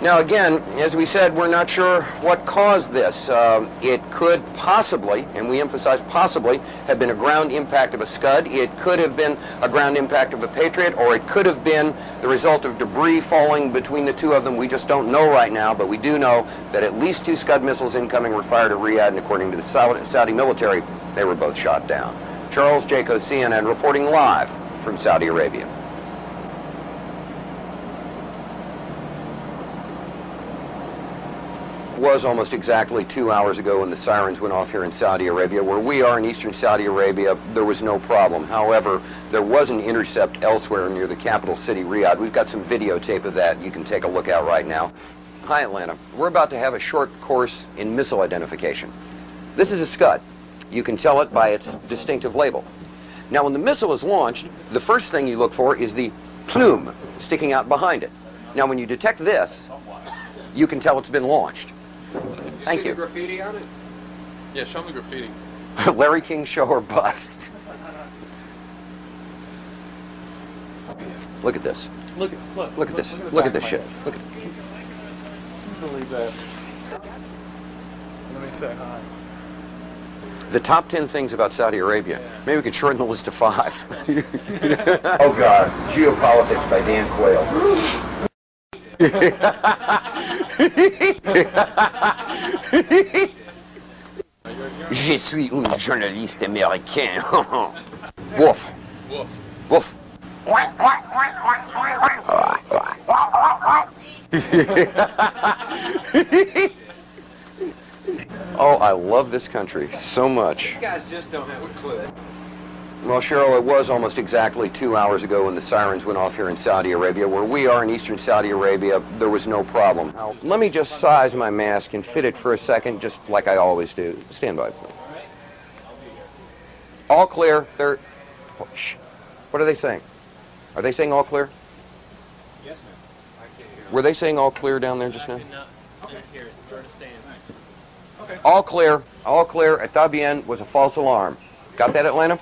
Now again, as we said, we're not sure what caused this. It could possibly, and we emphasize possibly, have been a ground impact of a Scud. It could have been a ground impact of a Patriot, or it could have been the result of debris falling between the two of them. We just don't know right now, but we do know that at least 2 Scud missiles incoming were fired at Riyadh, and according to the Saudi military, they were both shot down. Charles Jaco, CNN, reporting live from Saudi Arabia. Was almost exactly 2 hours ago when the sirens went off here in Saudi Arabia. Where we are in eastern Saudi Arabia, there was no problem. However, there was an intercept elsewhere near the capital city, Riyadh. We've got some videotape of that you can take a look at right now. Hi, Atlanta. We're about to have a short course in missile identification. This is a Scud. You can tell it by its distinctive label. Now, when the missile is launched, the first thing you look for is the plume sticking out behind it. Now, when you detect this, you can tell it's been launched. Thank you. Graffiti on it? Yeah, show me graffiti. Larry King show or bust. Look at this. Look at this. Look at this shit. Look at. Believe that. Let me say hi. The top 10 things about Saudi Arabia. Maybe we could shorten the list to 5. Oh God, Geopolitics by Dan Quayle. Je suis un journaliste américain. Wolf. Wolf. Wolf. Oh, I love this country so much. You guys just don't have a clue. Well, Cheryl, it was almost exactly 2 hours ago when the sirens went off here in Saudi Arabia. Where we are in eastern Saudi Arabia, there was no problem. Now, let me just size my mask and fit it for a second, just like I always do. Stand by, please. All clear. They're... Oh, shh. What are they saying? Are they saying all clear? Yes, ma'am. I can't hear. Were they saying all clear down there just now? Okay. All clear. All clear. Está bien was a false alarm. Got that, Atlanta?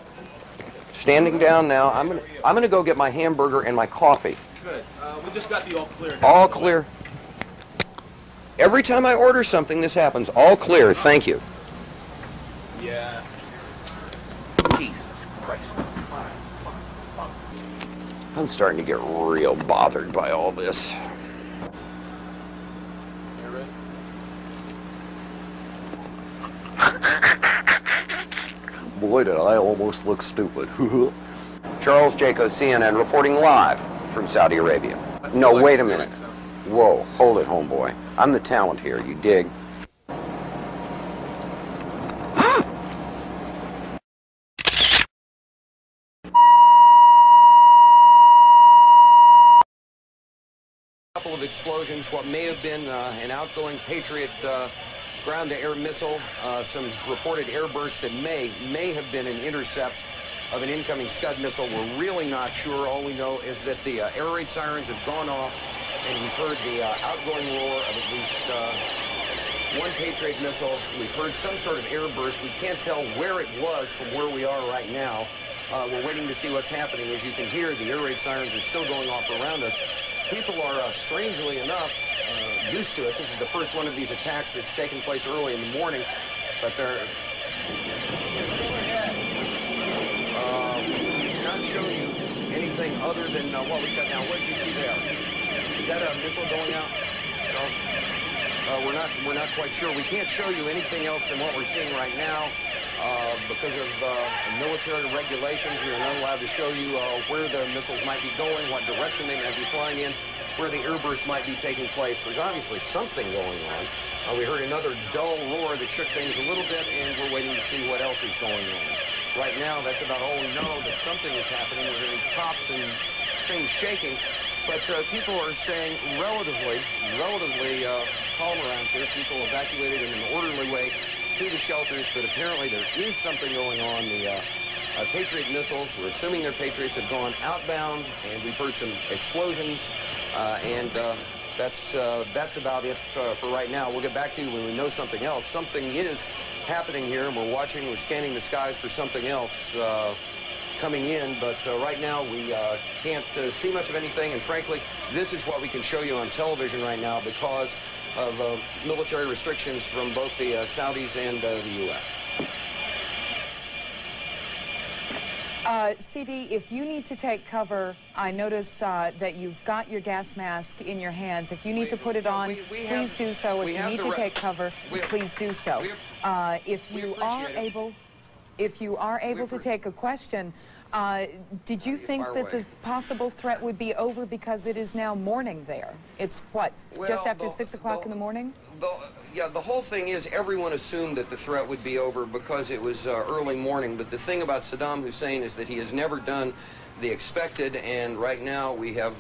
Standing down now. I'm gonna go get my hamburger and my coffee. Good. We just got the all clear. All clear. Every time I order something, this happens. All clear. Thank you. Yeah. Jesus Christ. I'm starting to get real bothered by all this. You ready? Boy, did I almost look stupid. Charles Jaco, CNN, reporting live from Saudi Arabia. No, wait a minute. Whoa, hold it, homeboy. I'm the talent here, you dig? A couple of explosions, what may have been an outgoing Patriot ground-to-air missile, some reported airbursts that may have been an intercept of an incoming Scud missile. We're really not sure. All we know is that the air raid sirens have gone off, and we've heard the outgoing roar of at least one Patriot missile. We've heard some sort of airburst. We can't tell where it was from where we are right now. We're waiting to see what's happening. As you can hear, the air raid sirens are still going off around us. People are, strangely enough, used to it. This is the first one of these attacks that's taken place early in the morning, but they're not showing you anything other than what we've got now. What did you see there? Is that a missile going out? No. We're not quite sure. We can't show you anything else than what we're seeing right now. Because of military regulations, we are not allowed to show you where the missiles might be going, what direction they might be flying in, where the airbursts might be taking place. There's obviously something going on. We heard another dull roar that shook things a little bit, and we're waiting to see what else is going on. Right now, that's about all we know, that something is happening. We're hearing pops and things shaking, but people are staying relatively calm around here. People evacuated in an orderly way to the shelters, but apparently there is something going on. The Patriot missiles, we're assuming they're Patriots, have gone outbound, and we've heard some explosions, and that's about it for right now. We'll get back to you when we know something else. Something is happening here, and we're scanning the skies for something else. coming in, but right now we can't see much of anything, and frankly, this is what we can show you on television right now because of military restrictions from both the Saudis and the U.S. CD, if you need to take cover, I notice that you've got your gas mask in your hands. If you need to put it on, please do so. If you need to take cover, please do so. If you are able to take a question, did you think that the possible threat would be over because it is now morning there? It's what, just after 6 o'clock in the morning? The whole thing is everyone assumed that the threat would be over because it was early morning, but the thing about Saddam Hussein is that he has never done the expected, and right now we have,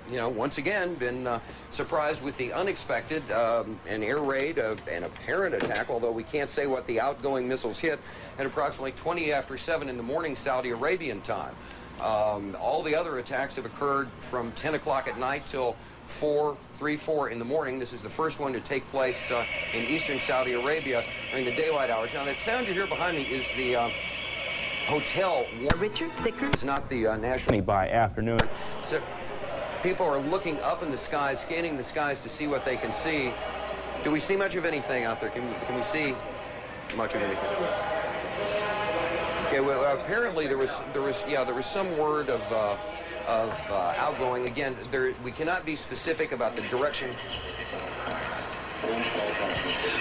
you know, once again been surprised with the unexpected, an air raid, an apparent attack, although we can't say what the outgoing missiles hit, at approximately 20 after 7 in the morning Saudi Arabian time. All the other attacks have occurred from 10 o'clock at night till 3, 4 in the morning. This is the first one to take place in eastern Saudi Arabia during the daylight hours. Now, that sound you hear behind me is the hotel. Richard Thicker. It's not the national. By afternoon. So people are looking up in the skies, scanning the skies to see what they can see. Do we see much of anything out there? Can we see much of anything? Okay. Well, apparently there was some word of outgoing. Again, we cannot be specific about the direction.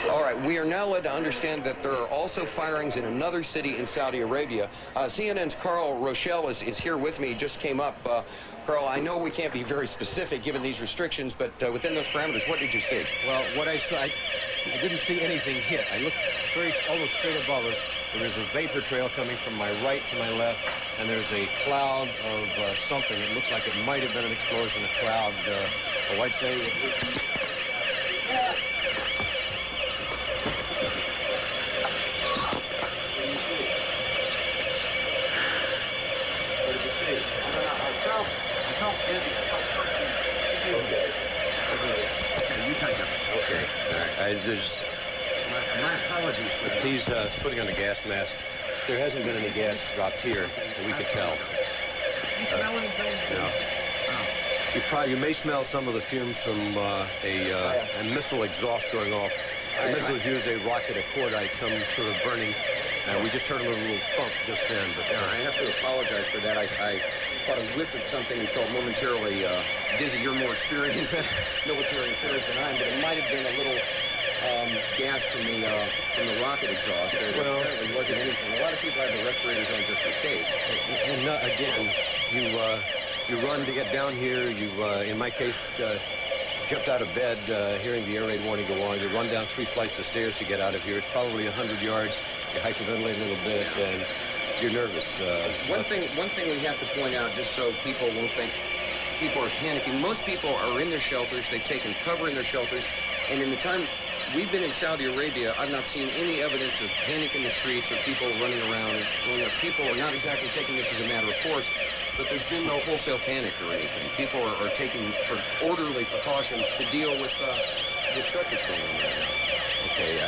All right, we are now led to understand that there are also firings in another city in Saudi Arabia. CNN's Carl Rochelle is here with me, just came up. Carl, I know we can't be very specific given these restrictions, but within those parameters, what did you see? Well, what I saw, I didn't see anything hit. I looked almost straight above us. There is a vapor trail coming from my right to my left, and there's a cloud of something. It looks like it might have been an explosion, a cloud. I'd say it was... My apologies for that. He's putting on a gas mask. There hasn't been any gas dropped here that we could tell. You smell anything? No. Oh. You may smell some of the fumes from a missile exhaust going off. The missiles use a rocket, a cordite, some sort of burning. We just heard a little thump just then. But I have to apologize for that. I caught a whiff of something and felt momentarily dizzy. You're more experienced in military affairs than I am, but it might have been a little gas from the rocket exhaust. There apparently wasn't anything. A lot of people have the respirators on just in case. And again, you run to get down here. You, in my case, jumped out of bed hearing the air raid warning go on. You run down 3 flights of stairs to get out of here. It's probably 100 yards. You hyperventilate a little bit, and you're nervous. One thing we have to point out, just so people won't think people are panicking, most people are in their shelters. They've taken cover in their shelters, and in the time we've been in Saudi Arabia, I've not seen any evidence of panic in the streets or people running around and going up. People are not exactly taking this as a matter of course, but there's been no wholesale panic or anything. People are taking orderly precautions to deal with the stuff that's going on right now. Okay,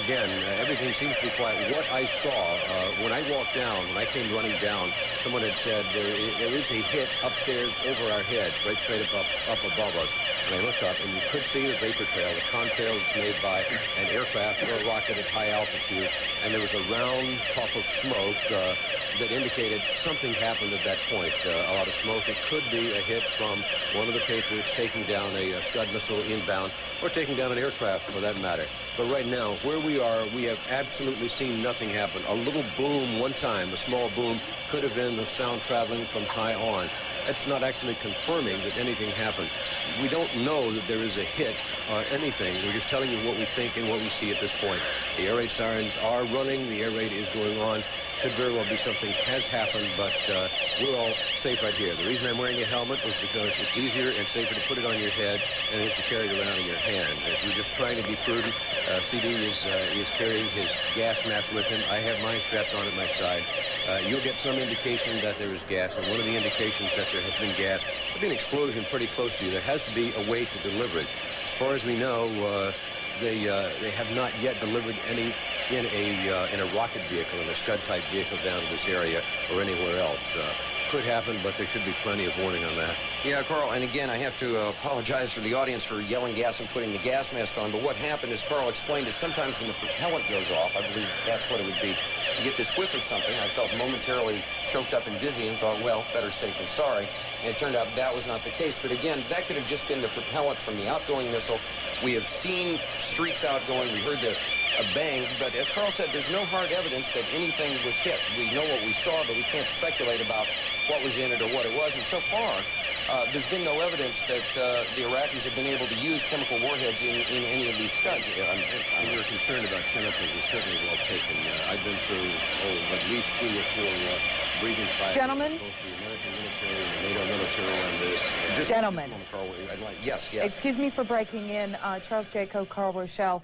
again, everything seems to be quiet. What I saw when I walked down, when I came running down, someone had said there is a hit upstairs over our heads, right straight up above us. And I looked up, and you could see the vapor trail, the contrail that's made by an aircraft or a rocket at high altitude. And there was a round puff of smoke that indicated something happened at that point. A lot of smoke. It could be a hit from one of the Patriots taking down a Scud missile inbound, or taking down an aircraft for that matter. But right now, where we are, we have absolutely seen nothing happen. A little boom one time, a small boom, could have been the sound traveling from high on. That's not actually confirming that anything happened. We don't know that there is a hit or anything. We're just telling you what we think and what we see at this point. The air raid sirens are running. The air raid is going on. Could very well be something has happened, but we're all safe right here. The reason I'm wearing a helmet is because it's easier and safer to put it on your head than it is to carry it around in your hand. If you're just trying to be prudent, CD is carrying his gas mask with him. I have mine strapped on at my side. You'll get some indication that there is gas, and one of the indications that there has been gas, there'll be an explosion pretty close to you. There has to be a way to deliver it. As far as we know, they have not yet delivered any in a rocket vehicle, in a Scud-type vehicle down to this area or anywhere else. Could happen, but there should be plenty of warning on that. Yeah, Carl, and again, I have to apologize for the audience for yelling gas and putting the gas mask on, but what happened, as Carl explained, is sometimes when the propellant goes off, I believe that's what it would be, you get this whiff of something. I felt momentarily choked up and dizzy and thought, well, better safe than sorry. And it turned out that was not the case. But again, that could have just been the propellant from the outgoing missile. We have seen streaks outgoing. We heard a bang, but as Carl said, there's no hard evidence that anything was hit. We know what we saw, but we can't speculate about what was in it or what it was. And so far, there's been no evidence that the Iraqis have been able to use chemical warheads in any of these Scuds. We're concerned about chemicals is certainly well taken. I've been through at least 3 or 4 briefing classes. Gentlemen? Both the American military and the NATO military on this. Gentlemen. Just a moment, Carl. Yes. Excuse me for breaking in. Charles Jaco, Carl Rochelle.